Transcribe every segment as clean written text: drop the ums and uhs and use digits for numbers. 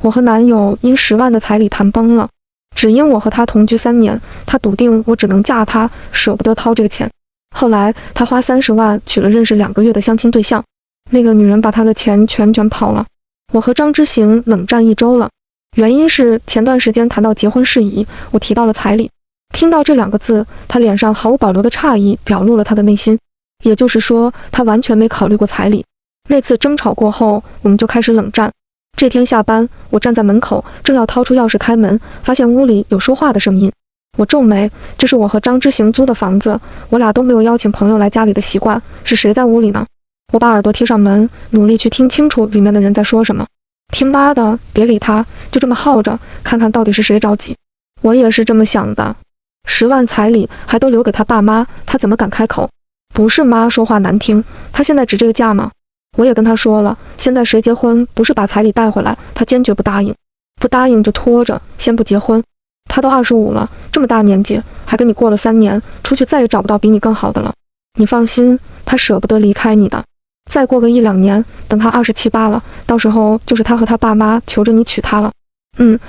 我和男友因10万的彩礼谈崩了，只因我和他同居3年，他笃定我只能嫁他，舍不得掏这个钱。后来他花30万娶了认识2个月的相亲对象，那个女人把他的钱全卷跑了。我和张之行冷战1周了，原因是前段时间谈到结婚事宜，我提到了彩礼。听到这2个字，他脸上毫无保留的诧异表露了他的内心，也就是说他完全没考虑过彩礼。那次争吵过后，我们就开始冷战。这天下班，我站在门口，正要掏出钥匙开门，发现屋里有说话的声音。我皱眉，这是我和张之行租的房子，我俩都没有邀请朋友来家里的习惯，是谁在屋里呢？我把耳朵贴上门，努力去听清楚里面的人在说什么。听妈的，别理他，就这么耗着，看看到底是谁着急。我也是这么想的，10万彩礼还都留给他爸妈，他怎么敢开口？不是妈说话难听，他现在值这个价吗？我也跟他说了，现在谁结婚不是把彩礼带回来，他坚决不答应，不答应就拖着，先不结婚。他都25了，这么大年纪，还跟你过了3年，出去再也找不到比你更好的了。你放心，他舍不得离开你的。再过个1、2年，等他27、8了，到时候就是他和他爸妈求着你娶她了。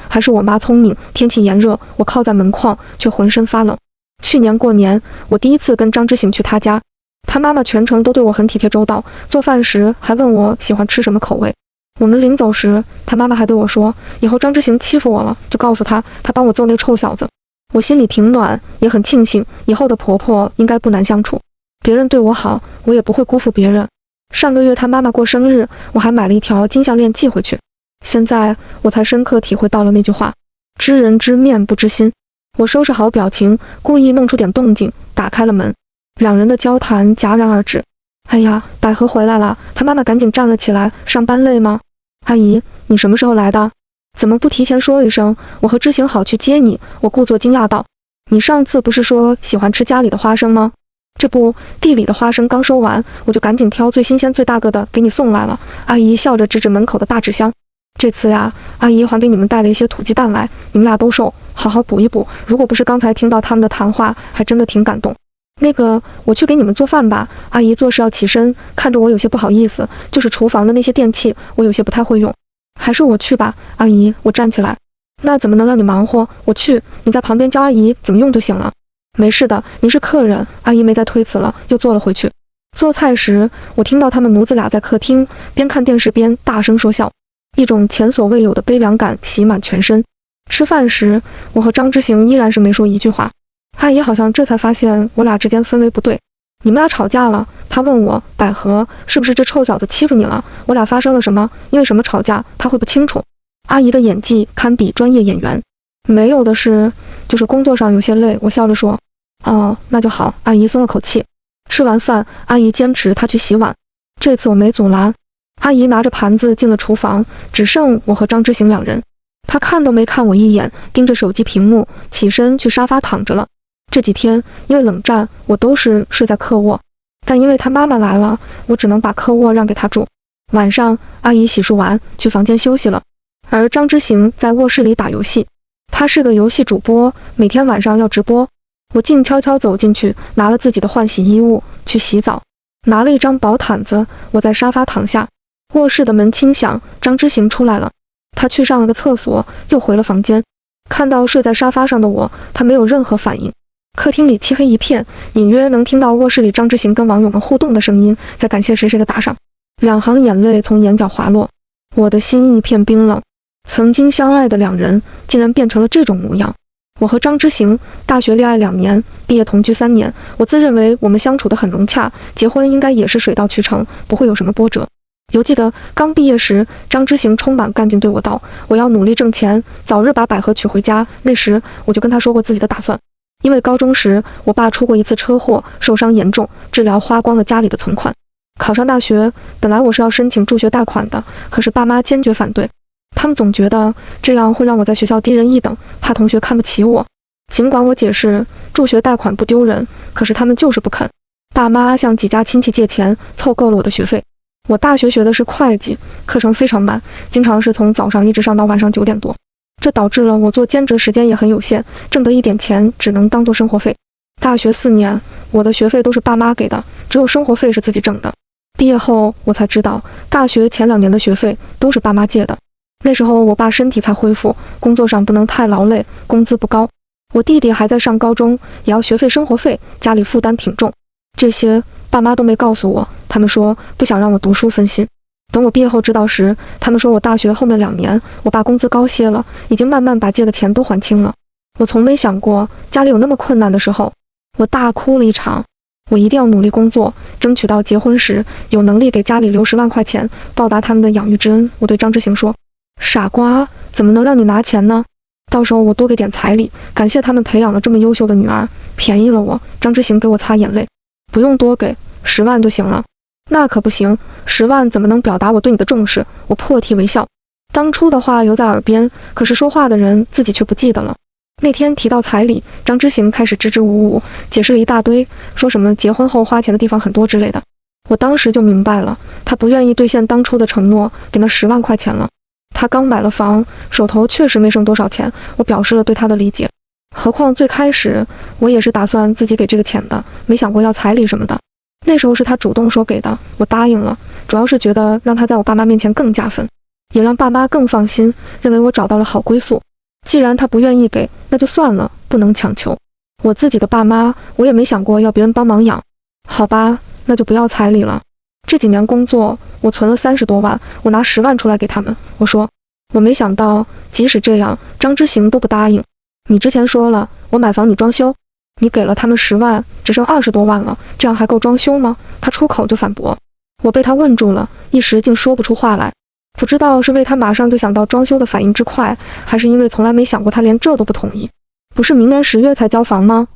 还是我妈聪明。天气炎热，我靠在门框，却浑身发冷。去年过年，我第一次跟张之行去他家，他妈妈全程都对我很体贴周到，做饭时还问我喜欢吃什么口味。我们临走时，他妈妈还对我说，以后张之行欺负我了，就告诉他帮我揍那臭小子。我心里挺暖，也很庆幸，以后的婆婆应该不难相处。别人对我好，我也不会辜负别人。上个月他妈妈过生日，我还买了一条金项链寄回去。现在我才深刻体会到了那句话，知人知面不知心。我收拾好表情，故意弄出点动静，打开了门。2人的交谈戛然而止。哎呀，百合回来了，他妈妈赶紧站了起来，上班累吗？阿姨，你什么时候来的？怎么不提前说一声，我和知行好去接你？我故作惊讶道，你上次不是说喜欢吃家里的花生吗？这不，地里的花生刚收完，我就赶紧挑最新鲜最大个的给你送来了。阿姨笑着指指门口的大纸箱，这次呀，阿姨还给你们带了一些土鸡蛋来，你们俩都瘦，好好补一补。如果不是刚才听到他们的谈话，还真的挺感动。那个，我去给你们做饭吧。阿姨做事要起身，看着我有些不好意思，就是厨房的那些电器，我有些不太会用。还是我去吧，阿姨。我站起来，那怎么能让你忙活？我去，你在旁边教阿姨怎么用就行了。没事的，您是客人。阿姨没再推辞了，又坐了回去。做菜时，我听到他们母子俩在客厅边看电视边大声说笑，一种前所未有的悲凉感袭满全身。吃饭时，我和张之行依然是没说一句话。阿姨好像这才发现我俩之间氛围不对。你们俩吵架了？她问我，百合，是不是这臭小子欺负你了？我俩发生了什么？因为什么吵架？她会不清楚。阿姨的演技堪比专业演员。没有的事，就是工作上有些累。我笑着说，哦，那就好。阿姨松了口气。吃完饭，阿姨坚持她去洗碗，这次我没阻拦。阿姨拿着盘子进了厨房，只剩我和张之行2人。她看都没看我一眼，盯着手机屏幕，起身去沙发躺着了。这几天因为冷战，我都是睡在客卧，但因为她妈妈来了，我只能把客卧让给她住。晚上，阿姨洗漱完去房间休息了，而张之行在卧室里打游戏。他是个游戏主播，每天晚上要直播。我静悄悄走进去，拿了自己的换洗衣物去洗澡，拿了一张薄毯子，我在沙发躺下。卧室的门轻响，张之行出来了，他去上了个厕所，又回了房间。看到睡在沙发上的我，他没有任何反应。客厅里漆黑一片，隐约能听到卧室里张之行跟网友们互动的声音，在感谢谁谁的打赏。2行眼泪从眼角滑落，我的心一片冰冷。曾经相爱的2人，竟然变成了这种模样。我和张之行大学恋爱2年，毕业同居3年，我自认为我们相处得很融洽，结婚应该也是水到渠成，不会有什么波折。犹记得刚毕业时，张之行充满干劲对我道，我要努力挣钱，早日把百合娶回家。那时我就跟他说过自己的打算，因为高中时我爸出过一次车祸，受伤严重，治疗花光了家里的存款。考上大学，本来我是要申请助学贷款的，可是爸妈坚决反对。他们总觉得这样会让我在学校低人一等，怕同学看不起我。尽管我解释助学贷款不丢人，可是他们就是不肯。爸妈向几家亲戚借钱，凑够了我的学费。我大学学的是会计，课程非常慢，经常是从早上一直上到晚上9点多，这导致了我做兼职的时间也很有限，挣得一点钱只能当做生活费。大学4年，我的学费都是爸妈给的，只有生活费是自己挣的。毕业后我才知道，大学前2年的学费都是爸妈借的。那时候我爸身体才恢复，工作上不能太劳累，工资不高。我弟弟还在上高中，也要学费生活费，家里负担挺重。这些爸妈都没告诉我，他们说不想让我读书分心。等我毕业后知道时，他们说我大学后面2年，我爸工资高些了，已经慢慢把借的钱都还清了。我从没想过家里有那么困难的时候，我大哭了一场。我一定要努力工作，争取到结婚时有能力给家里留10万块钱，报答他们的养育之恩。我对张之行说：“傻瓜，怎么能让你拿钱呢？到时候我多给点彩礼，感谢他们培养了这么优秀的女儿，便宜了我。”张之行给我擦眼泪：“不用多给，10万就行了。”那可不行，10万怎么能表达我对你的重视？我破涕为笑。当初的话犹在耳边，可是说话的人自己却不记得了。那天提到彩礼，张之行开始支支吾吾，解释了一大堆，说什么结婚后花钱的地方很多之类的。我当时就明白了，他不愿意兑现当初的承诺，给那10万块钱了。他刚买了房，手头确实没剩多少钱，我表示了对他的理解。何况最开始我也是打算自己给这个钱的，没想过要彩礼什么的。那时候是他主动说给的，我答应了，主要是觉得让他在我爸妈面前更加分，也让爸妈更放心，认为我找到了好归宿。既然他不愿意给，那就算了，不能强求。我自己的爸妈，我也没想过要别人帮忙养。好吧，那就不要彩礼了。这几年工作，我存了30多万，我拿10万出来给他们。我说，我没想到，即使这样，张之行都不答应。你之前说了，我买房你装修，你给了他们10万，只剩20多万了，这样还够装修吗？他出口就反驳。我被他问住了，一时竟说不出话来。不知道是为他马上就想到装修的反应之快，还是因为从来没想过他连这都不同意。不是明年10月才交房吗？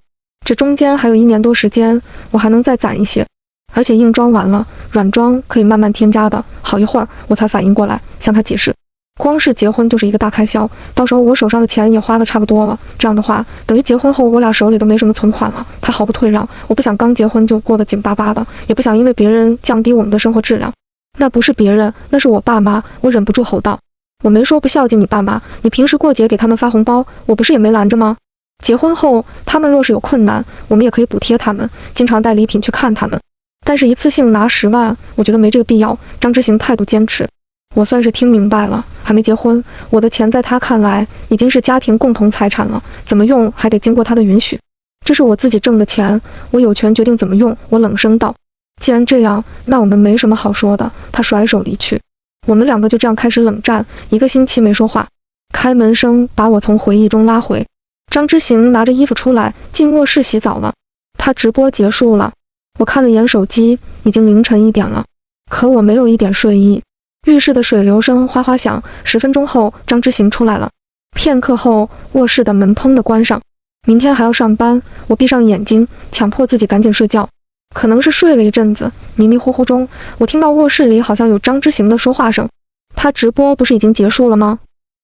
这中间还有1年多时间，我还能再攒一些。而且硬装完了，软装可以慢慢添加的。好一会儿我才反应过来，向他解释，光是结婚就是一个大开销，到时候我手上的钱也花得差不多了。这样的话，等于结婚后我俩手里都没什么存款了。他毫不退让，我不想刚结婚就过得紧巴巴的，也不想因为别人降低我们的生活质量。那不是别人，那是我爸妈。我忍不住吼道：“我没说不孝敬你爸妈，你平时过节给他们发红包，我不是也没拦着吗？结婚后他们若是有困难，我们也可以补贴他们，经常带礼品去看他们。但是一次性拿10万，我觉得没这个必要。”张之行态度坚持。我算是听明白了，还没结婚，我的钱在他看来已经是家庭共同财产了，怎么用还得经过他的允许。这是我自己挣的钱，我有权决定怎么用。我冷声道。既然这样，那我们没什么好说的。他甩手离去，我们2个就这样开始冷战，1个星期没说话。开门声把我从回忆中拉回。张之行拿着衣服出来，进卧室洗澡了。他直播结束了，我看了眼手机，已经凌晨1点了，可我没有一点睡意。浴室的水流声哗哗响，10分钟后，张之行出来了。片刻后，卧室的门砰地关上。明天还要上班，我闭上眼睛，强迫自己赶紧睡觉。可能是睡了一阵子，迷迷糊糊中，我听到卧室里好像有张之行的说话声。他直播不是已经结束了吗？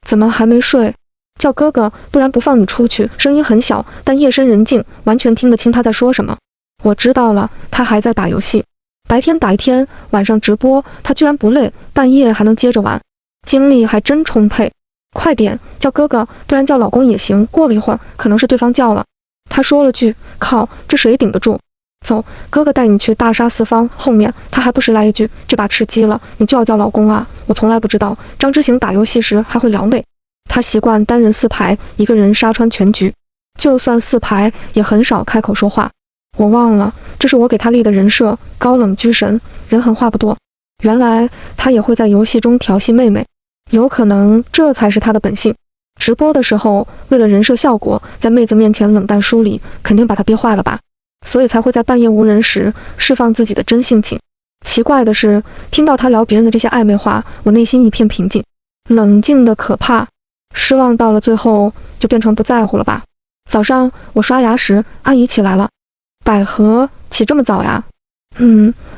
怎么还没睡？叫哥哥，不然不放你出去。声音很小，但夜深人静，完全听得清他在说什么。我知道了，他还在打游戏。白天打1天，晚上直播，他居然不累，半夜还能接着玩，精力还真充沛。快点，叫哥哥，不然叫老公也行。过了一会儿，可能是对方叫了。他说了句：“靠，这谁顶得住？”走，哥哥带你去大杀四方。后面他还不时来一句：“这把吃鸡了，你就要叫老公啊！”我从来不知道张之行打游戏时还会撩妹，他习惯单人4排，一个人杀穿全局，就算4排也很少开口说话。我忘了，这是我给他立的人设，高冷居神，人狠话不多。原来他也会在游戏中调戏妹妹，有可能这才是他的本性。直播的时候，为了人设效果，在妹子面前冷淡疏离，肯定把他憋坏了吧，所以才会在半夜无人时释放自己的真性情。奇怪的是，听到他聊别人的这些暧昧话，我内心一片平静，冷静的可怕。失望到了最后，就变成不在乎了吧。早上我刷牙时，阿姨起来了。百合，起这么早呀？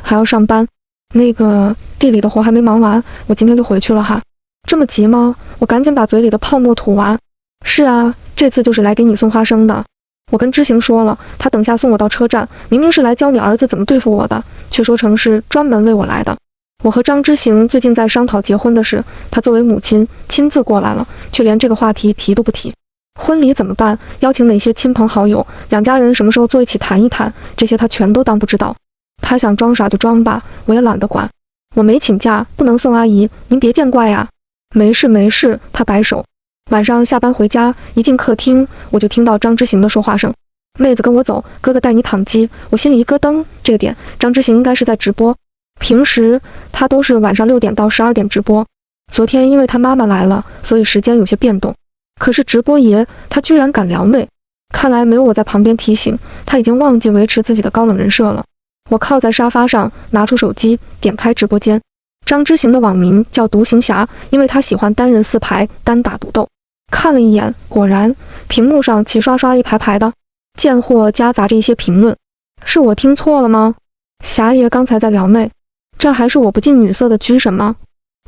还要上班。那个地里的活还没忙完，我今天就回去了哈。这么急吗？我赶紧把嘴里的泡沫吐完。是啊，这次就是来给你送花生的。我跟知行说了，他等下送我到车站，明明是来教你儿子怎么对付我的，却说成是专门为我来的。我和张之行最近在商讨结婚的事，他作为母亲亲自过来了，却连这个话题提都不提。婚礼怎么办？邀请哪些亲朋好友？两家人什么时候坐一起谈一谈？这些他全都当不知道。他想装傻就装吧，我也懒得管。我没请假，不能送阿姨，您别见怪呀。没事没事，他摆手。晚上下班回家，一进客厅，我就听到张之行的说话声。妹子跟我走，哥哥带你躺机。我心里一咯噔，这个点，张之行应该是在直播。平时他都是晚上6点到12点直播，昨天因为他妈妈来了，所以时间有些变动。可是直播爷他居然敢撩妹，看来没有我在旁边提醒，他已经忘记维持自己的高冷人设了。我靠在沙发上，拿出手机，点开直播间。张之行的网名叫独行侠，因为他喜欢单人4排单打独斗。看了一眼，果然屏幕上齐刷刷一排排的贱货，夹杂着一些评论。是我听错了吗？侠爷刚才在撩妹，这还是我不近女色的居神吗？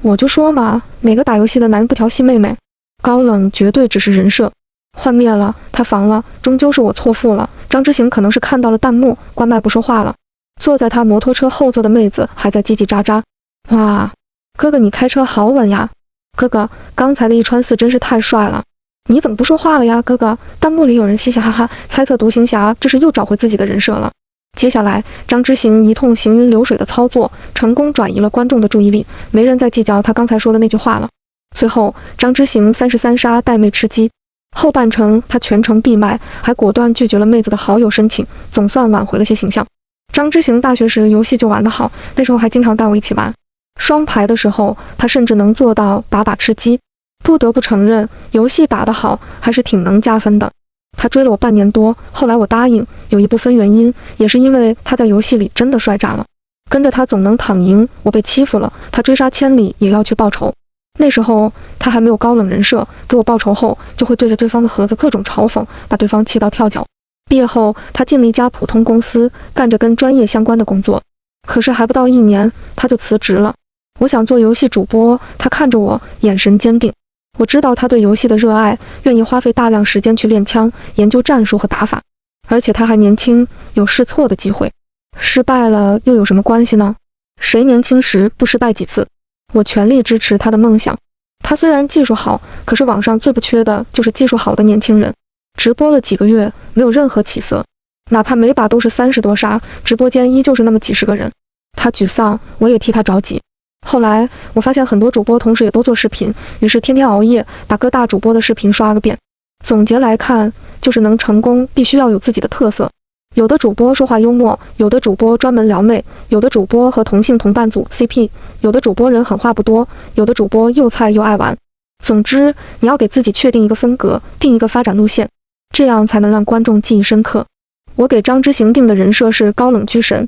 我就说嘛，每个打游戏的男人不调戏妹妹，高冷绝对只是人设。幻灭了，他防了，终究是我错付了。张之行可能是看到了弹幕，关麦不说话了。坐在他摩托车后座的妹子还在叽叽喳喳。哇，哥哥你开车好稳呀！哥哥，刚才的1穿4真是太帅了，你怎么不说话了呀？哥哥，弹幕里有人嘻嘻哈哈，猜测独行侠这是又找回自己的人设了。接下来，张之行一通行云流水的操作，成功转移了观众的注意力，没人再计较他刚才说的那句话了。最后，张之行33杀带妹吃鸡，后半程他全程闭麦，还果断拒绝了妹子的好友申请，总算挽回了些形象。张之行大学时游戏就玩得好，那时候还经常带我一起玩。双排的时候，他甚至能做到把把吃鸡。不得不承认，游戏打得好还是挺能加分的。他追了我半年多，后来我答应，有一部分原因也是因为他在游戏里真的帅炸了。跟着他总能躺赢，我被欺负了，他追杀千里也要去报仇。那时候他还没有高冷人设，给我报仇后就会对着对方的盒子各种嘲讽，把对方气到跳脚。毕业后，他进了一家普通公司，干着跟专业相关的工作。可是还不到1年，他就辞职了。我想做游戏主播，他看着我，眼神坚定。我知道他对游戏的热爱，愿意花费大量时间去练枪，研究战术和打法。而且他还年轻，有试错的机会。失败了又有什么关系呢？谁年轻时不失败几次？我全力支持他的梦想。他虽然技术好，可是网上最不缺的就是技术好的年轻人。直播了几个月，没有任何起色，哪怕每把都是30多杀，直播间依旧是那么几十个人。他沮丧，我也替他着急。后来我发现很多主播同时也都做视频，于是天天熬夜把各大主播的视频刷个遍。总结来看，就是能成功必须要有自己的特色。有的主播说话幽默，有的主播专门撩妹，有的主播和同性同伴组 CP， 有的主播人狠话不多，有的主播又菜又爱玩。总之，你要给自己确定一个风格，定一个发展路线，这样才能让观众记忆深刻。我给张之行定的人设是高冷居神，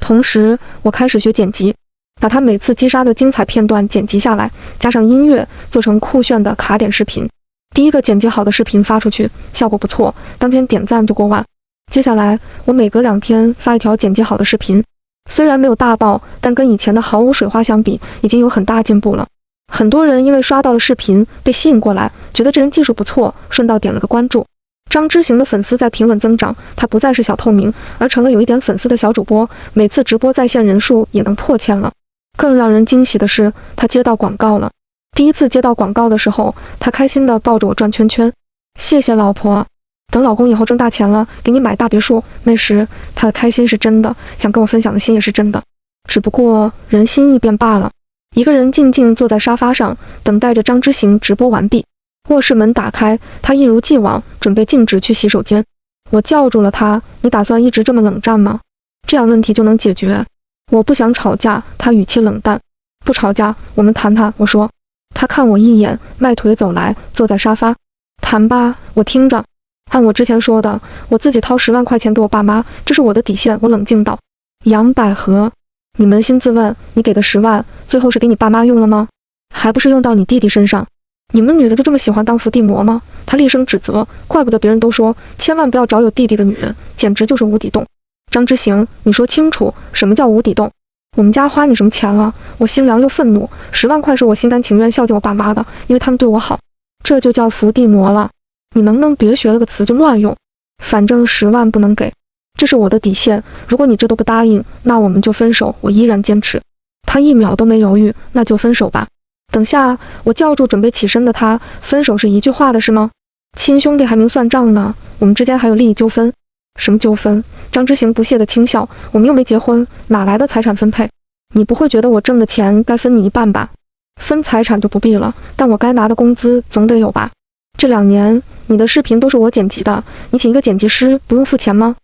同时我开始学剪辑，把他每次击杀的精彩片段剪辑下来，加上音乐，做成酷炫的卡点视频。第一个剪辑好的视频发出去，效果不错，当天点赞就过万。接下来我每隔2天发一条剪辑好的视频，虽然没有大爆，但跟以前的毫无水花相比，已经有很大进步了。很多人因为刷到了视频被吸引过来，觉得这人技术不错，顺道点了个关注。张之行的粉丝在平稳增长，他不再是小透明，而成了有一点粉丝的小主播，每次直播在线人数也能破1000了。更让人惊喜的是，他接到广告了。第一次接到广告的时候，他开心地抱着我转圈圈，谢谢老婆，等老公以后挣大钱了，给你买大别墅。那时他的开心是真的，想跟我分享的心也是真的，只不过人心易变罢了。一个人静静坐在沙发上，等待着张之行直播完毕。卧室门打开，他一如既往准备径直去洗手间。我叫住了他，你打算一直这么冷战吗？这样问题就能解决。我不想吵架，他语气冷淡。不吵架，我们谈谈，我说。他看我一眼，迈腿走来，坐在沙发。谈吧，我听着。按我之前说的，我自己掏10万块钱给我爸妈，这是我的底线。我冷静道。杨百合，你扪心自问，你给的10万，最后是给你爸妈用了吗？还不是用到你弟弟身上？你们女的就这么喜欢当伏地魔吗？他厉声指责，怪不得别人都说千万不要找有弟弟的女人，简直就是无底洞。张之行，你说清楚，什么叫无底洞？我们家花你什么钱了？我心凉又愤怒，10万块是我心甘情愿孝敬我爸妈的，因为他们对我好，这就叫伏地魔了。你能不能别学了个词就乱用？反正10万不能给，这是我的底线。如果你这都不答应，那我们就分手。我依然坚持。他1秒都没犹豫，那就分手吧。等下，我叫住准备起身的他，分手是一句话的是吗？亲兄弟还明算账呢，我们之间还有利益纠纷。什么纠纷？张之行不屑地轻笑，我们又没结婚，哪来的财产分配？你不会觉得我挣的钱该分你一半吧？分财产就不必了，但我该拿的工资总得有吧？这2年你的视频都是我剪辑的，你请一个剪辑师不用付钱吗？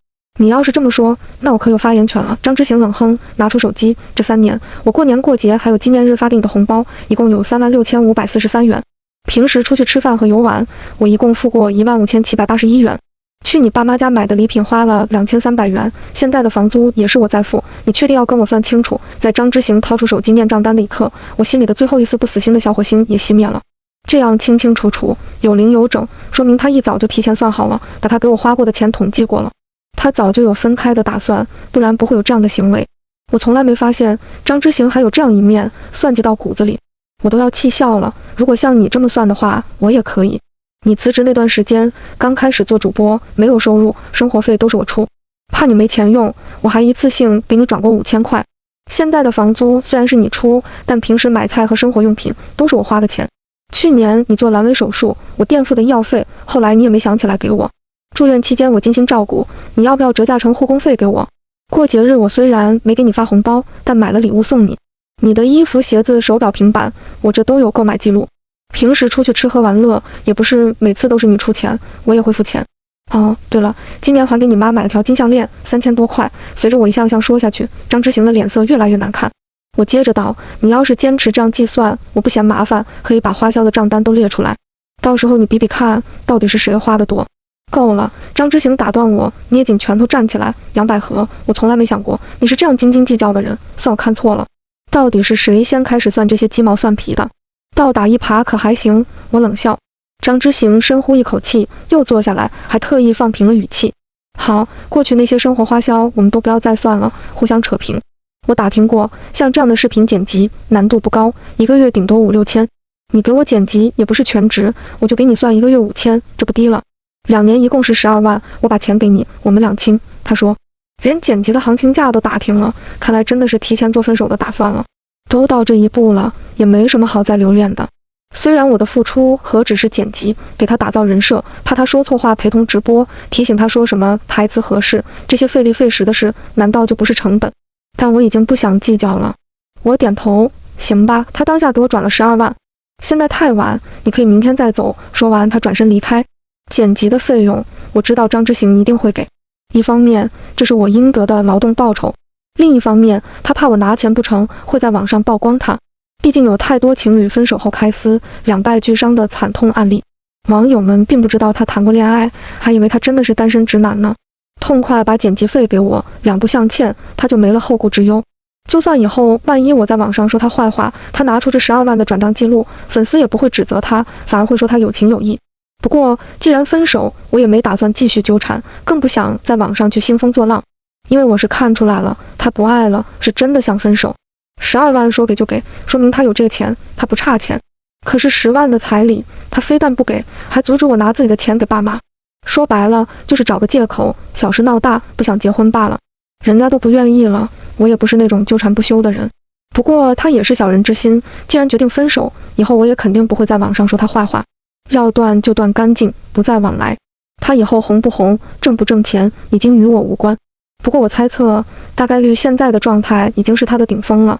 你要是这么说，那我可有发言权了。张之行冷哼，拿出手机，这3年我过年过节还有纪念日发给你的红包，一共有36543元。平时出去吃饭和游玩，我一共付过15781元。去你爸妈家买的礼品花了2300元，现在的房租也是我在付。你确定要跟我算清楚？在张之行掏出手机念账单的一刻，我心里的最后一丝不死心的小火星也熄灭了。这样清清楚楚，有零有整，说明他一早就提前算好了，把他给我花过的钱统计过了。他早就有分开的打算，不然不会有这样的行为。我从来没发现张之行还有这样一面，算计到骨子里，我都要气笑了。如果像你这么算的话，我也可以。你辞职那段时间，刚开始做主播，没有收入，生活费都是我出，怕你没钱用，我还一次性给你转过5000块。现在的房租虽然是你出，但平时买菜和生活用品都是我花的钱。去年你做阑尾手术，我垫付的医药费，后来你也没想起来给我。住院期间我精心照顾，你要不要折价成护工费给我？过节日我虽然没给你发红包，但买了礼物送你。你的衣服、鞋子、手表、平板，我这都有购买记录。平时出去吃喝玩乐，也不是每次都是你出钱，我也会付钱。哦，对了，今年还给你妈买了条金项链，3000多块。随着我一项项说下去，张之行的脸色越来越难看。我接着道，你要是坚持这样计算，我不嫌麻烦，可以把花销的账单都列出来，到时候你比比看，到底是谁花的多。够了！张之行打断我，捏紧拳头站起来。杨百合，我从来没想过你是这样斤斤计较的人，算我看错了。到底是谁先开始算这些鸡毛蒜皮的？倒打一耙可还行？我冷笑。张之行深呼一口气，又坐下来，还特意放平了语气。好，过去那些生活花销我们都不要再算了，互相扯平。我打听过，像这样的视频剪辑难度不高，一个月顶多5、6千。你给我剪辑也不是全职，我就给你算一个月5000，这不低了。2年一共是12万，我把钱给你，我们两清。他说，连剪辑的行情价都打听了，看来真的是提前做分手的打算了。都到这一步了，也没什么好再留恋的。虽然我的付出何止是剪辑，给他打造人设，怕他说错话陪同直播，提醒他说什么台词合适，这些费力费时的事，难道就不是成本？但我已经不想计较了。我点头，行吧。他当下给我转了12万。现在太晚，你可以明天再走。说完，他转身离开。剪辑的费用，我知道张之行一定会给。一方面，这是我应得的劳动报酬；另一方面，他怕我拿钱不成，会在网上曝光他。毕竟有太多情侣分手后开撕，两败俱伤的惨痛案例。网友们并不知道他谈过恋爱，还以为他真的是单身直男呢。痛快把剪辑费给我，2不相欠，他就没了后顾之忧。就算以后万一我在网上说他坏话，他拿出这12万的转账记录，粉丝也不会指责他，反而会说他有情有义。不过既然分手，我也没打算继续纠缠，更不想在网上去兴风作浪，因为我是看出来了，他不爱了，是真的想分手。12万说给就给，说明他有这个钱，他不差钱。可是10万的彩礼，他非但不给，还阻止我拿自己的钱给爸妈。说白了，就是找个借口，小事闹大，不想结婚罢了。人家都不愿意了，我也不是那种纠缠不休的人。不过他也是小人之心，既然决定分手，以后我也肯定不会在网上说他坏话。要断就断干净，不再往来。他以后红不红，挣不挣钱，已经与我无关。不过我猜测，大概率现在的状态已经是他的顶峰了。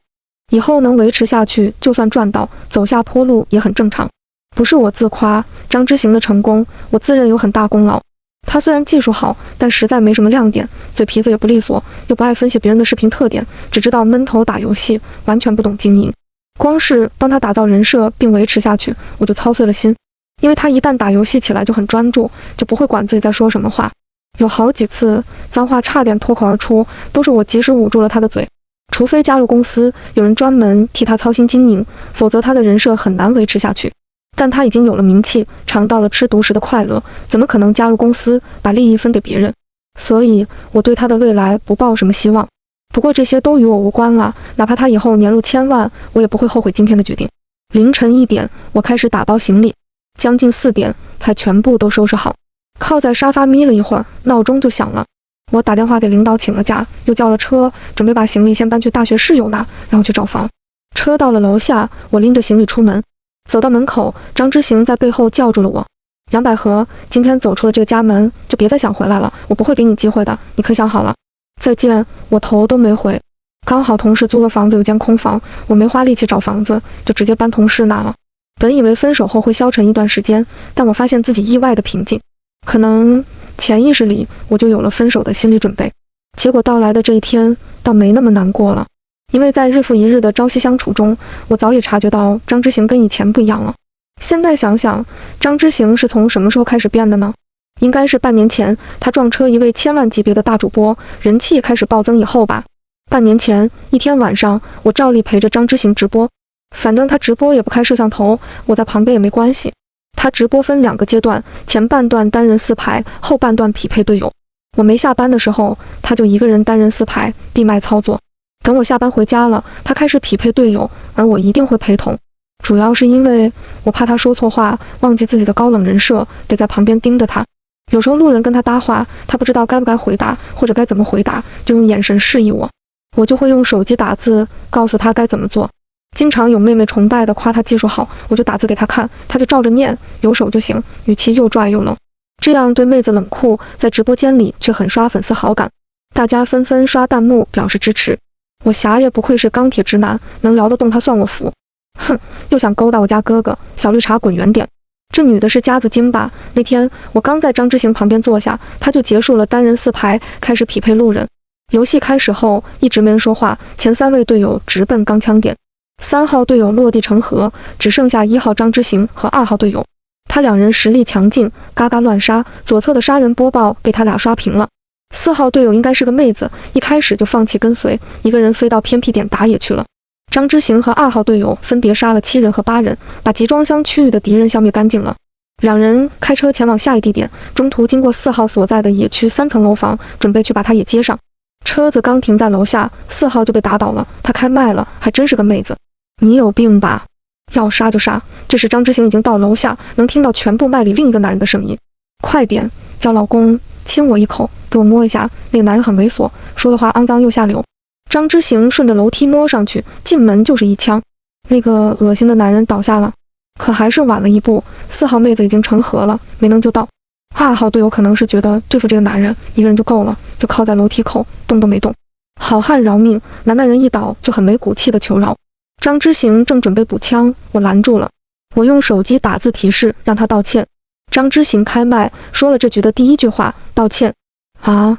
以后能维持下去，就算赚到，走下坡路也很正常。不是我自夸，张之行的成功，我自认有很大功劳。他虽然技术好，但实在没什么亮点，嘴皮子也不利索，又不爱分析别人的视频特点，只知道闷头打游戏，完全不懂经营。光是帮他打造人设并维持下去，我就操碎了心。因为他一旦打游戏起来就很专注，就不会管自己在说什么话。有好几次脏话差点脱口而出，都是我及时捂住了他的嘴。除非加入公司，有人专门替他操心经营，否则他的人设很难维持下去。但他已经有了名气，尝到了吃独食的快乐，怎么可能加入公司把利益分给别人？所以我对他的未来不抱什么希望。不过这些都与我无关了，哪怕他以后年入千万，我也不会后悔今天的决定。凌晨1点，我开始打包行李，将近4点才全部都收拾好。靠在沙发眯了一会儿，闹钟就响了。我打电话给领导请了假，又叫了车，准备把行李先搬去大学室友那，然后去找房。车到了楼下，我拎着行李出门。走到门口，张之行在背后叫住了我。杨百合，今天走出了这个家门，就别再想回来了，我不会给你机会的，你可想好了？再见，我头都没回。刚好同事租了房子有间空房，我没花力气找房子，就直接搬同事那了。本以为分手后会消沉一段时间，但我发现自己意外的平静，可能潜意识里我就有了分手的心理准备。结果到来的这一天倒没那么难过了，因为在日复一日的朝夕相处中，我早已察觉到张之行跟以前不一样了。现在想想，张之行是从什么时候开始变的呢？应该是半年前他撞车一位千万级别的大主播，人气开始暴增以后吧。半年前一天晚上，我照例陪着张之行直播，反正他直播也不开摄像头，我在旁边也没关系。他直播分2个阶段，前半段单人4排，后半段匹配队友。我没下班的时候，他就一个人单人4排闭麦操作。等我下班回家了，他开始匹配队友，而我一定会陪同。主要是因为我怕他说错话，忘记自己的高冷人设，得在旁边盯着他。有时候路人跟他搭话，他不知道该不该回答，或者该怎么回答，就用眼神示意我，我就会用手机打字告诉他该怎么做。经常有妹妹崇拜的夸他技术好，我就打字给他看，他就照着念，有手就行，语气又拽又冷。这样对妹子冷酷，在直播间里却很刷粉丝好感，大家纷纷刷弹幕表示支持。我侠爷不愧是钢铁直男，能聊得动他算我服。哼，又想勾搭我家哥哥，小绿茶滚远点。这女的是夹子精吧？那天我刚在张之行旁边坐下，他就结束了单人4排，开始匹配路人。游戏开始后一直没人说话，前3位队友直奔钢枪点，3号队友落地成盒，只剩下1号张之行和2号队友。他2人实力强劲，嘎嘎乱杀，左侧的杀人播报被他俩刷屏了。4号队友应该是个妹子，一开始就放弃跟随，一个人飞到偏僻点打野去了。张之行和2号队友分别杀了7人和8人，把集装箱区域的敌人消灭干净了。2人开车前往下一地点，中途经过4号所在的野区3层楼房，准备去把他也接上。车子刚停在楼下，4号就被打倒了。他开麦了，还真是个妹子。你有病吧？要杀就杀。这时张之行已经到楼下，能听到全部麦里另一个男人的声音。快点，叫老公亲我一口，给我摸一下。那个男人很猥琐，说的话肮脏又下流。张之行顺着楼梯摸上去，进门就是一枪，那个恶心的男人倒下了。可还是晚了一步，4号妹子已经成盒了，没能救到。2号队友可能是觉得对付这个男人一个人就够了，就靠在楼梯口动都没动。好汉饶命，男人一倒就很没骨气的求饶。张之行正准备补枪，我拦住了，我用手机打字提示让他道歉。张之行开麦说了这局的第一句话，道歉。啊？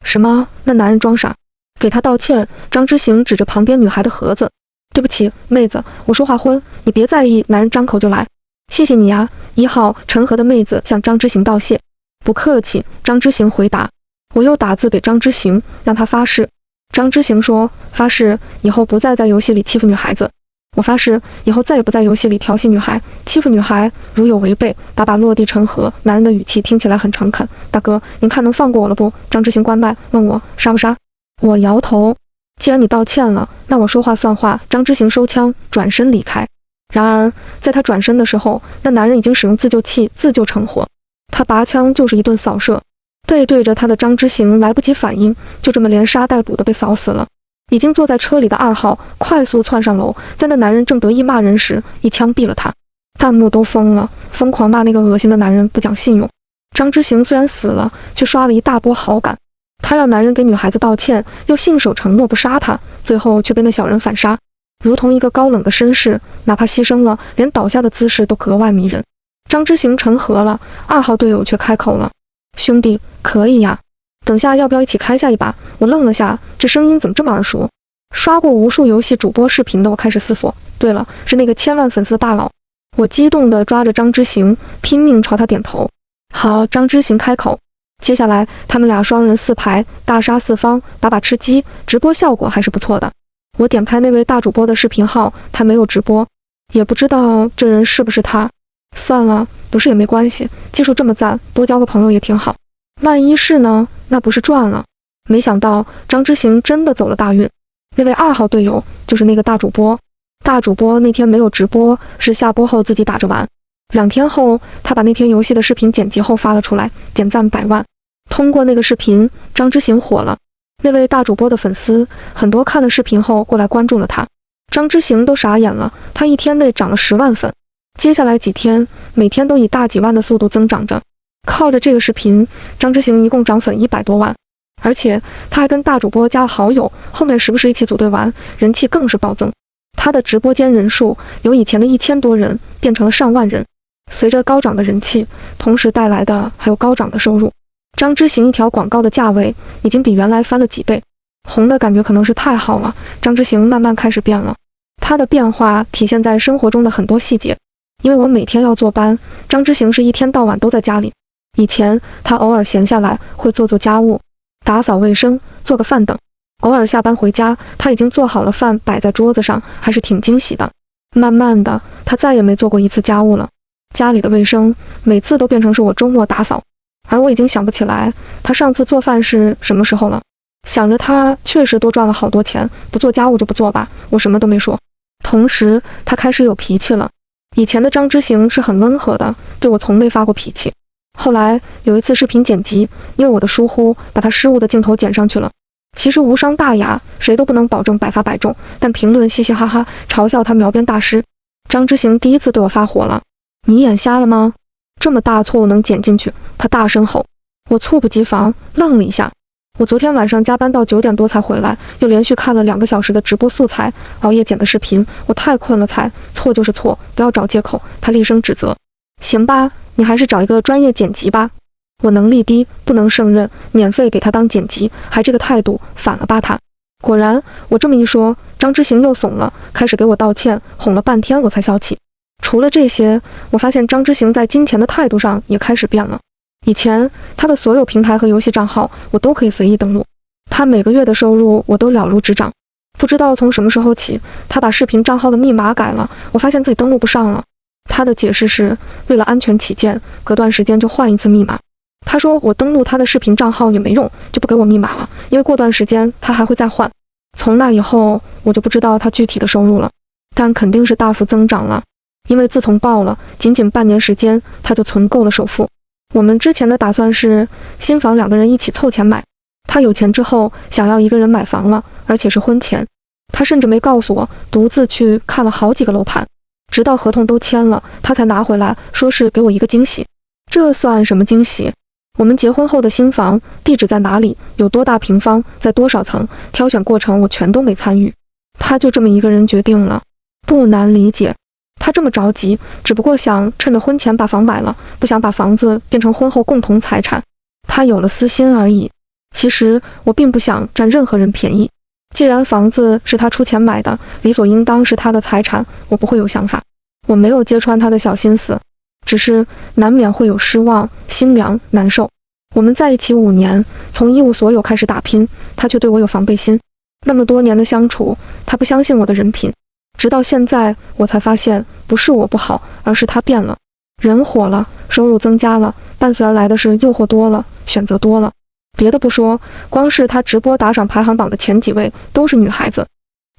什么？那男人装傻。给他道歉。张之行指着旁边女孩的盒子，对不起，妹子，我说话昏，你别在意。男人张口就来，谢谢你呀。1号陈和的妹子向张之行道谢。不客气，张之行回答。我又打字给张之行，让他发誓。张之行说，发誓以后不再在游戏里欺负女孩子。我发誓以后再也不在游戏里调戏女孩，欺负女孩，如有违背，把落地成盒。男人的语气听起来很诚恳。大哥，您看能放过我了不？张之行关麦问我杀不杀。我摇头。既然你道歉了，那我说话算话。张之行收枪，转身离开。然而在他转身的时候，那男人已经使用自救器自救成活。他拔枪就是一顿扫射，背对着他的张之行来不及反应，就这么连杀带补的被扫死了。已经坐在车里的2号快速窜上楼，在那男人正得意骂人时，一枪毙了他。弹幕都疯了，疯狂骂那个恶心的男人不讲信用。张之行虽然死了，却刷了一大波好感。他让男人给女孩子道歉，又信守承诺不杀他，最后却被那小人反杀，如同一个高冷的绅士，哪怕牺牲了，连倒下的姿势都格外迷人。张之行成盒了，2号队友却开口了，兄弟，可以呀，等下要不要一起开下一把？我愣了下，这声音怎么这么耳熟？刷过无数游戏主播视频的我开始思索，对了，是那个千万粉丝大佬。我激动地抓着张之行，拼命朝他点头。好，张之行开口。接下来他们俩双人4排大杀4方，把把吃鸡，直播效果还是不错的。我点开那位大主播的视频号，他没有直播，也不知道这人是不是他。算了，不是也没关系，技术这么赞，多交个朋友也挺好。万一是呢，那不是赚了。没想到张之行真的走了大运。那位2号队友就是那个大主播。大主播那天没有直播，是下播后自己打着玩。2天后，他把那天游戏的视频剪辑后发了出来，点赞100万。通过那个视频，张之行火了。那位大主播的粉丝很多，看了视频后过来关注了他。张之行都傻眼了，他一天内涨了10万粉。接下来几天，每天都以大几万的速度增长着。靠着这个视频，张之行一共涨粉100多万。而且他还跟大主播加了好友，后面时不时一起组队玩，人气更是暴增。他的直播间人数由以前的1000多人变成了上万人。随着高涨的人气，同时带来的还有高涨的收入。张之行一条广告的价位已经比原来翻了几倍，红的感觉可能是太好了，张之行慢慢开始变了。他的变化体现在生活中的很多细节。因为我每天要坐班，张之行是一天到晚都在家里。以前他偶尔闲下来会做家务，打扫卫生，做个饭等。偶尔下班回家，他已经做好了饭摆在桌子上，还是挺惊喜的。慢慢的，他再也没做过一次家务了。家里的卫生每次都变成是我周末打扫，而我已经想不起来他上次做饭是什么时候了。想着他确实多赚了好多钱，不做家务就不做吧，我什么都没说。同时他开始有脾气了。以前的张之行是很温和的，对我从没发过脾气。后来有一次视频剪辑，因为我的疏忽把他失误的镜头剪上去了。其实无伤大雅，谁都不能保证百发百中，但评论嘻嘻哈哈嘲笑他描边大师。张之行第一次对我发火了，你眼瞎了吗？这么大错误能剪进去？他大声吼。我猝不及防愣了一下。我昨天晚上加班到9点多才回来，又连续看了2个小时的直播素材，熬夜剪的视频，我太困了才，错就是错，不要找借口。他厉声指责。行吧，你还是找一个专业剪辑吧。我能力低，不能胜任，免费给他当剪辑，还这个态度，反了吧他。果然，我这么一说，张之行又怂了，开始给我道歉，哄了半天我才消气。除了这些，我发现张之行在金钱的态度上也开始变了。以前他的所有平台和游戏账号我都可以随意登录，他每个月的收入我都了如指掌。不知道从什么时候起，他把视频账号的密码改了，我发现自己登录不上了。他的解释是为了安全起见，隔段时间就换一次密码。他说我登录他的视频账号也没用，就不给我密码了，因为过段时间他还会再换。从那以后我就不知道他具体的收入了，但肯定是大幅增长了，因为自从爆了，仅仅半年时间他就存够了首付。我们之前的打算是新房2个人一起凑钱买，他有钱之后想要一个人买房了，而且是婚前。他甚至没告诉我，独自去看了好几个楼盘，直到合同都签了，他才拿回来说是给我一个惊喜。这算什么惊喜？我们结婚后的新房地址在哪里，有多大平方，在多少层，挑选过程我全都没参与，他就这么一个人决定了。不难理解，他这么着急，只不过想趁着婚前把房买了，不想把房子变成婚后共同财产。他有了私心而已。其实我并不想占任何人便宜，既然房子是他出钱买的，理所应当是他的财产，我不会有想法。我没有揭穿他的小心思，只是难免会有失望、心凉、难受。我们在一起5年，从一无所有开始打拼，他却对我有防备心。那么多年的相处，他不相信我的人品。直到现在，我才发现不是我不好，而是他变了。人火了，收入增加了，伴随而来的是诱惑多了，选择多了。别的不说，光是他直播打赏排行榜的前几位都是女孩子，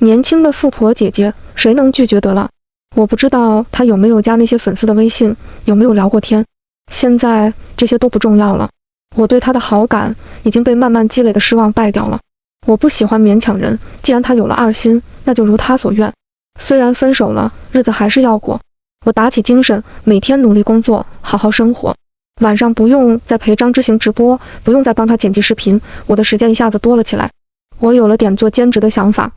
年轻的富婆姐姐，谁能拒绝得了？我不知道他有没有加那些粉丝的微信，有没有聊过天。现在这些都不重要了，我对他的好感已经被慢慢积累的失望败掉了。我不喜欢勉强人，既然他有了二心，那就如他所愿。虽然分手了，日子还是要过。我打起精神，每天努力工作，好好生活。晚上不用再陪张之行直播，不用再帮他剪辑视频，我的时间一下子多了起来。我有了点做兼职的想法。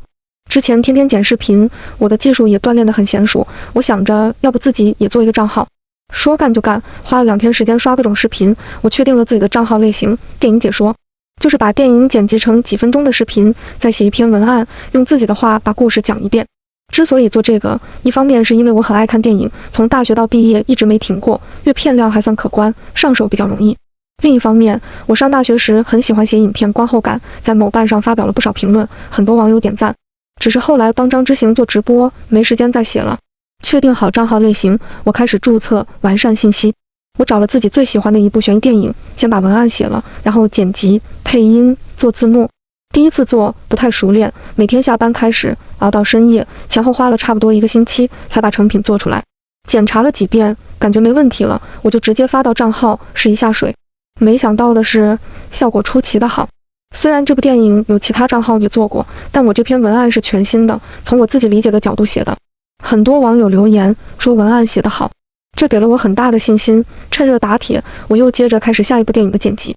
之前天天剪视频，我的技术也锻炼得很娴熟。我想着，要不自己也做一个账号。说干就干，花了2天时间刷各种视频，我确定了自己的账号类型：电影解说，就是把电影剪辑成几分钟的视频，再写一篇文案，用自己的话把故事讲一遍。之所以做这个，一方面是因为我很爱看电影，从大学到毕业一直没停过，阅片量还算可观，上手比较容易。另一方面，我上大学时很喜欢写影片观后感，在某瓣上发表了不少评论，很多网友点赞。只是后来帮张之行做直播，没时间再写了。确定好账号类型，我开始注册完善信息。我找了自己最喜欢的一部悬疑电影，先把文案写了，然后剪辑、配音、做字幕。第一次做不太熟练，每天下班开始熬到深夜，前后花了差不多1个星期才把成品做出来。检查了几遍，感觉没问题了，我就直接发到账号试一下水。没想到的是，效果出奇的好。虽然这部电影有其他账号也做过，但我这篇文案是全新的，从我自己理解的角度写的。很多网友留言说文案写得好，这给了我很大的信心。趁热打铁，我又接着开始下一部电影的剪辑。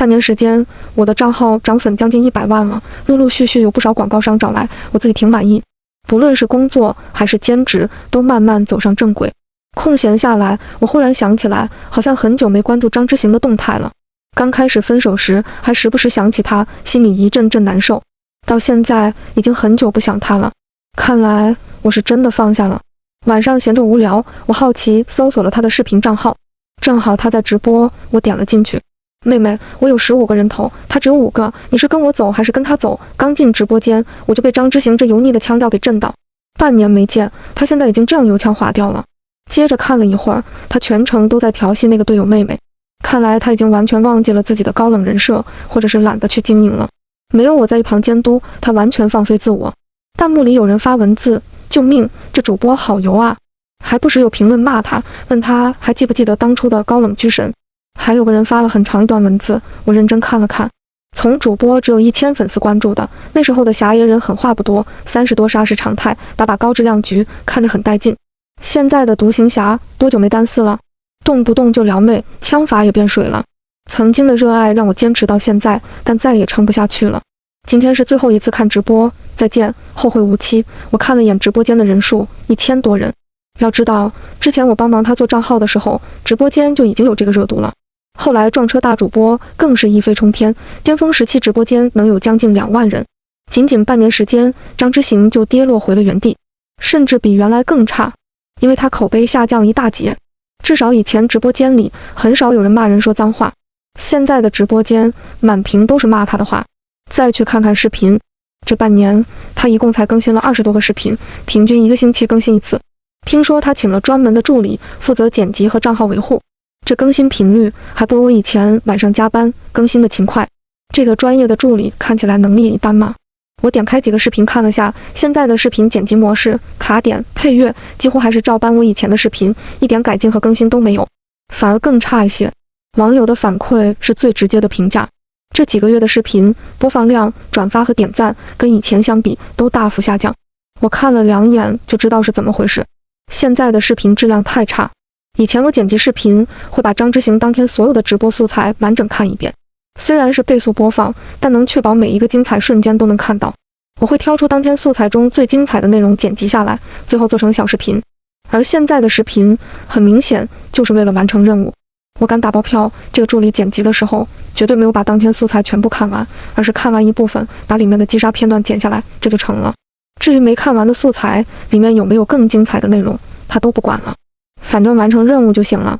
半年时间，我的账号涨粉将近100万了，陆陆续续有不少广告商找来，我自己挺满意。不论是工作还是兼职，都慢慢走上正轨。空闲下来，我忽然想起来，好像很久没关注张之行的动态了。刚开始分手时，还时不时想起他，心里一阵阵难受。到现在，已经很久不想他了。看来我是真的放下了。晚上闲着无聊，我好奇搜索了他的视频账号，正好他在直播，我点了进去。妹妹，我有15个人头，他只有5个，你是跟我走还是跟他走？刚进直播间，我就被张之行这油腻的腔调给震到。半年没见，他现在已经这样油腔滑调了。接着看了一会儿，他全程都在调戏那个队友妹妹，看来他已经完全忘记了自己的高冷人设，或者是懒得去经营了。没有我在一旁监督，他完全放飞自我。弹幕里有人发文字：救命，这主播好油啊！还不时有评论骂他，问他还记不记得当初的高冷居神。还有个人发了很长一段文字，我认真看了看。从主播只有1000粉丝关注的，那时候的侠爷人狠话不多，30多杀是常态，打高质量局，看着很带劲。现在的独行侠多久没单4了？动不动就撩妹，枪法也变水了。曾经的热爱让我坚持到现在，但再也撑不下去了。今天是最后一次看直播，再见，后会无期。我看了眼直播间的人数，1000多人。要知道，之前我帮忙他做账号的时候，直播间就已经有这个热度了。后来撞车大主播更是一飞冲天，巅峰时期直播间能有将近2万人。仅仅半年时间，张之行就跌落回了原地，甚至比原来更差，因为他口碑下降一大截。至少以前直播间里很少有人骂人说脏话，现在的直播间满屏都是骂他的话。再去看看视频，这半年他一共才更新了20多个视频，平均1个星期更新1次。听说他请了专门的助理负责剪辑和账号维护，这更新频率还不如我以前晚上加班更新的勤快。这个专业的助理看起来能力一般吗？我点开几个视频看了下，现在的视频剪辑模式、卡点、配乐几乎还是照搬我以前的视频，一点改进和更新都没有，反而更差一些。网友的反馈是最直接的评价，这几个月的视频播放量、转发和点赞跟以前相比都大幅下降。我看了2眼就知道是怎么回事。现在的视频质量太差。以前我剪辑视频会把张之行当天所有的直播素材完整看一遍，虽然是倍速播放，但能确保每一个精彩瞬间都能看到。我会挑出当天素材中最精彩的内容剪辑下来，最后做成小视频。而现在的视频很明显就是为了完成任务。我敢打包票，这个助理剪辑的时候绝对没有把当天素材全部看完，而是看完一部分，把里面的击杀片段剪下来，这就成了。至于没看完的素材里面有没有更精彩的内容，他都不管了，反正完成任务就行了。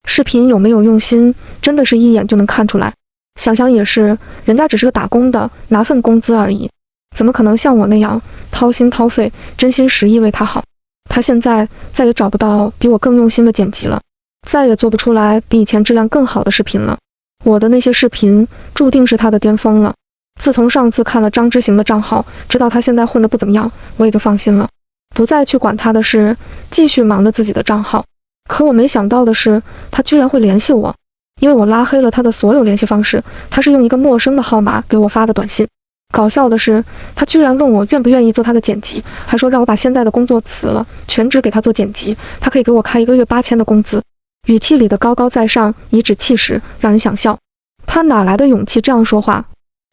视频有没有用心，真的是一眼就能看出来。想想也是，人家只是个打工的，拿份工资而已，怎么可能像我那样掏心掏肺、真心实意为他好？他现在再也找不到比我更用心的剪辑了，再也做不出来比以前质量更好的视频了。我的那些视频注定是他的巅峰了。自从上次看了张之行的账号，知道他现在混得不怎么样，我也就放心了，不再去管他的事，继续忙着自己的账号。可我没想到的是，他居然会联系我，因为我拉黑了他的所有联系方式，他是用一个陌生的号码给我发的短信。搞笑的是，他居然问我愿不愿意做他的剪辑，还说让我把现在的工作辞了，全职给他做剪辑，他可以给我开1个月8000的工资。语气里的高高在上、颐指气使，让人想笑。他哪来的勇气这样说话？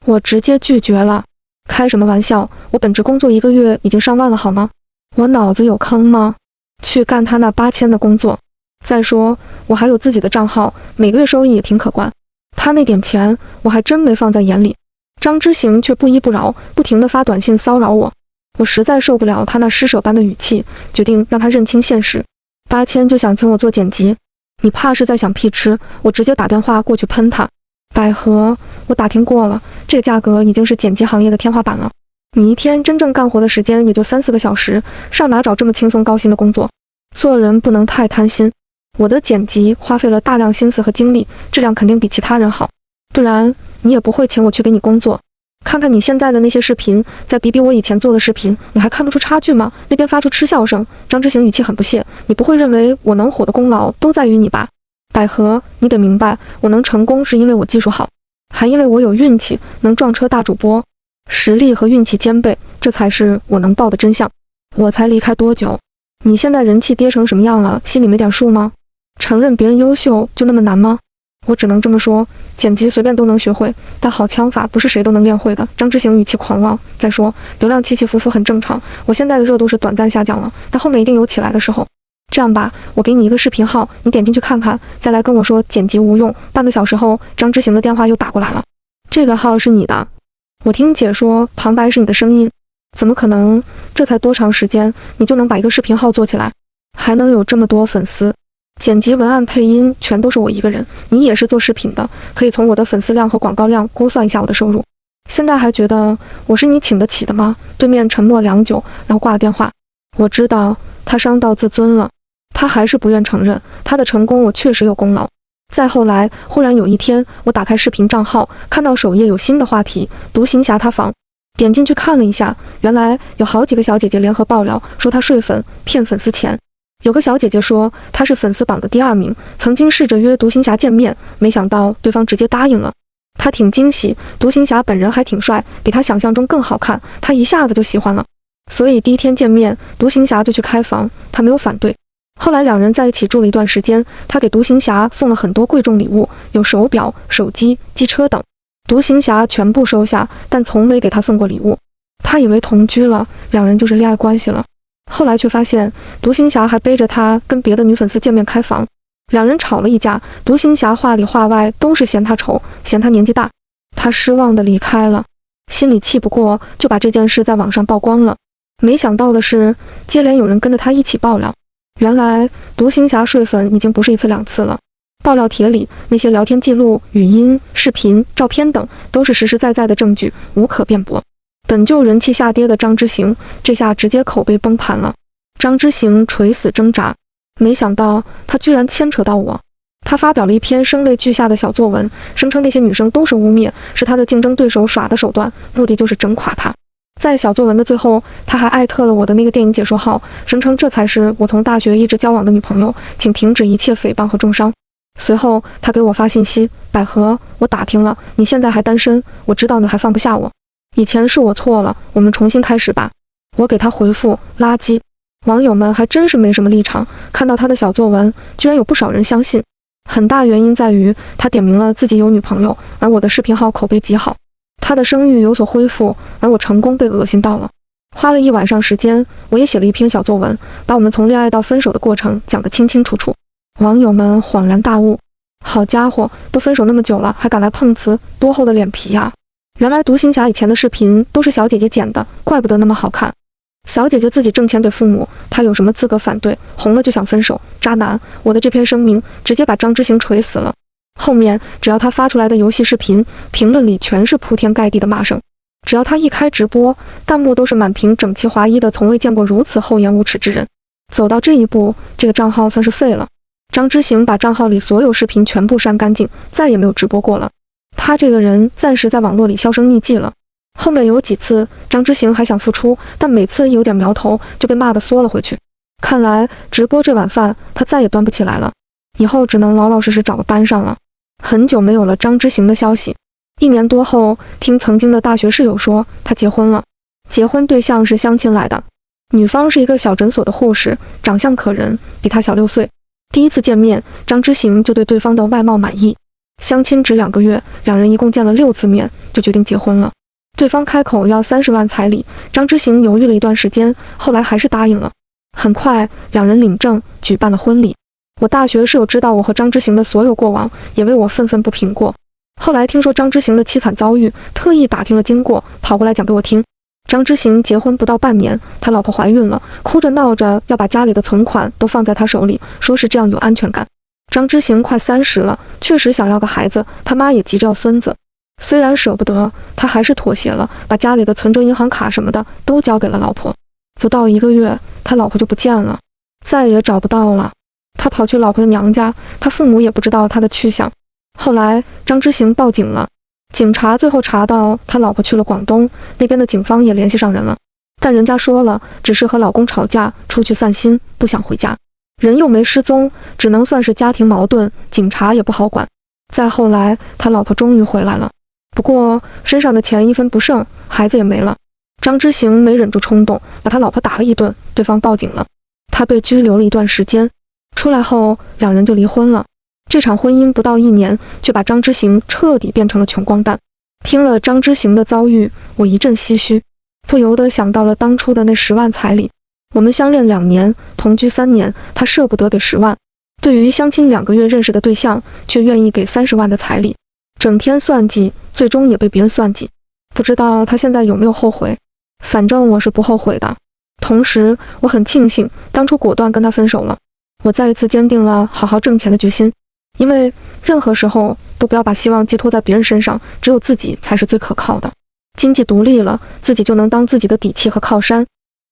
我直接拒绝了。开什么玩笑，我本职工作1个月已经上万了好吗？我脑子有坑吗？去干他那8000的工作。再说我还有自己的账号，每个月收益也挺可观，他那点钱我还真没放在眼里。张之行却不依不饶，不停地发短信骚扰我。我实在受不了他那施舍般的语气，决定让他认清现实。8000就想请我做剪辑，你怕是在想屁吃？我直接打电话过去喷他。百合，我打听过了，这个价格已经是剪辑行业的天花板了。你一天真正干活的时间也就3-4个小时，上哪找这么轻松高薪的工作？做人不能太贪心。我的剪辑花费了大量心思和精力，质量肯定比其他人好，不然你也不会请我去给你工作。看看你现在的那些视频，再比比我以前做的视频，你还看不出差距吗？那边发出嗤笑声，张之行语气很不屑，你不会认为我能火的功劳都在于你吧？百合，你得明白，我能成功是因为我技术好，还因为我有运气，能撞车大主播，实力和运气兼备，这才是我能报的真相。我才离开多久，你现在人气跌成什么样了，心里没点数吗？承认别人优秀就那么难吗？我只能这么说，剪辑随便都能学会，但好枪法不是谁都能练会的。张之行语气狂妄。再说，流量起起伏伏很正常，我现在的热度是短暂下降了，但后面一定有起来的时候。这样吧，我给你一个视频号，你点进去看看，再来跟我说剪辑无用。半个小时后，张之行的电话又打过来了。这个号是你的？我听姐说旁白是你的声音，怎么可能？这才多长时间，你就能把一个视频号做起来，还能有这么多粉丝？剪辑、文案、配音全都是我一个人，你也是做视频的，可以从我的粉丝量和广告量估算一下我的收入。现在还觉得我是你请得起的吗？对面沉默良久，然后挂了电话。我知道他伤到自尊了，他还是不愿承认他的成功我确实有功劳。再后来，忽然有一天，我打开视频账号，看到首页有新的话题，独行侠塌房。点进去看了一下，原来有好几个小姐姐联合爆料，说他睡粉骗粉丝钱。有个小姐姐说她是粉丝榜的第2名，曾经试着约独行侠见面，没想到对方直接答应了。她挺惊喜，独行侠本人还挺帅，比她想象中更好看，她一下子就喜欢了。所以第一天见面，独行侠就去开房，他没有反对。后来两人在一起住了一段时间，他给独行侠送了很多贵重礼物，有手表、手机、机车等。独行侠全部收下，但从没给他送过礼物。他以为同居了，两人就是恋爱关系了。后来却发现，独行侠还背着他跟别的女粉丝见面开房，两人吵了一架。独行侠话里话外都是嫌他丑，嫌他年纪大。他失望地离开了，心里气不过，就把这件事在网上曝光了。没想到的是，接连有人跟着他一起爆料。原来独行侠睡粉已经不是1次2次了。爆料帖里那些聊天记录、语音、视频、照片等，都是实实在在的证据，无可辩驳。本就人气下跌的张之行，这下直接口碑崩盘了。张之行垂死挣扎，没想到他居然牵扯到我。他发表了一篇声泪俱下的小作文，声称那些女生都是污蔑，是他的竞争对手耍的手段，目的就是整垮他。在小作文的最后，他还艾特了我的那个电影解说号，声称这才是我从大学一直交往的女朋友，请停止一切诽谤和重伤。随后他给我发信息：百合，我打听了，你现在还单身，我知道你还放不下我，以前是我错了，我们重新开始吧。我给他回复：垃圾。网友们还真是没什么立场，看到他的小作文，居然有不少人相信。很大原因在于他点明了自己有女朋友，而我的视频号口碑极好，他的声誉有所恢复，而我成功被恶心到了。花了1晚上时间，我也写了一篇小作文，把我们从恋爱到分手的过程讲得清清楚楚。网友们恍然大悟，好家伙，都分手那么久了，还敢来碰瓷，多厚的脸皮呀！原来独行侠以前的视频都是小姐姐剪的，怪不得那么好看。小姐姐自己挣钱给父母，他有什么资格反对？红了就想分手，渣男！我的这篇声明直接把张之行锤死了。后面只要他发出来的游戏视频，评论里全是铺天盖地的骂声。只要他一开直播，弹幕都是满屏整齐划一的，从未见过如此厚颜无耻之人。走到这一步，这个账号算是废了。张之行把账号里所有视频全部删干净，再也没有直播过了。他这个人暂时在网络里销声匿迹了。后面有几次张之行还想复出，但每次有点苗头就被骂得缩了回去。看来直播这碗饭他再也端不起来了，以后只能老老实实找个班上了。很久没有了张之行的消息，1年多后，听曾经的大学室友说他结婚了，结婚对象是相亲来的，女方是一个小诊所的护士，长相可人，比他小6岁。第一次见面，张之行就对对方的外貌满意。相亲只2个月，两人一共见了6次面，就决定结婚了。对方开口要30万彩礼，张之行犹豫了一段时间，后来还是答应了。很快，两人领证，举办了婚礼。我大学室友知道我和张之行的所有过往，也为我愤愤不平过。后来听说张之行的凄惨遭遇，特意打听了经过，跑过来讲给我听。张之行结婚不到半年，他老婆怀孕了，哭着闹着要把家里的存款都放在他手里，说是这样有安全感。张之行快30了，确实想要个孩子，他妈也急着要孙子。虽然舍不得，他还是妥协了，把家里的存折、银行卡什么的都交给了老婆。不到1个月，他老婆就不见了，再也找不到了。他跑去老婆的娘家，他父母也不知道他的去向。后来张之行报警了，警察最后查到他老婆去了广东，那边的警方也联系上人了，但人家说了，只是和老公吵架，出去散心，不想回家，人又没失踪，只能算是家庭矛盾，警察也不好管。再后来，他老婆终于回来了，不过身上的钱1分不剩，孩子也没了。张之行没忍住冲动，把他老婆打了一顿，对方报警了，他被拘留了一段时间。出来后，两人就离婚了。这场婚姻不到1年，却把张之行彻底变成了穷光蛋。听了张之行的遭遇，我一阵唏嘘，不由得想到了当初的那10万彩礼。我们相恋2年，同居3年，他舍不得给10万，对于相亲2个月认识的对象，却愿意给30万的彩礼，整天算计，最终也被别人算计。不知道他现在有没有后悔？反正我是不后悔的。同时，我很庆幸当初果断跟他分手了。我再一次坚定了好好挣钱的决心，因为任何时候都不要把希望寄托在别人身上，只有自己才是最可靠的。经济独立了，自己就能当自己的底气和靠山，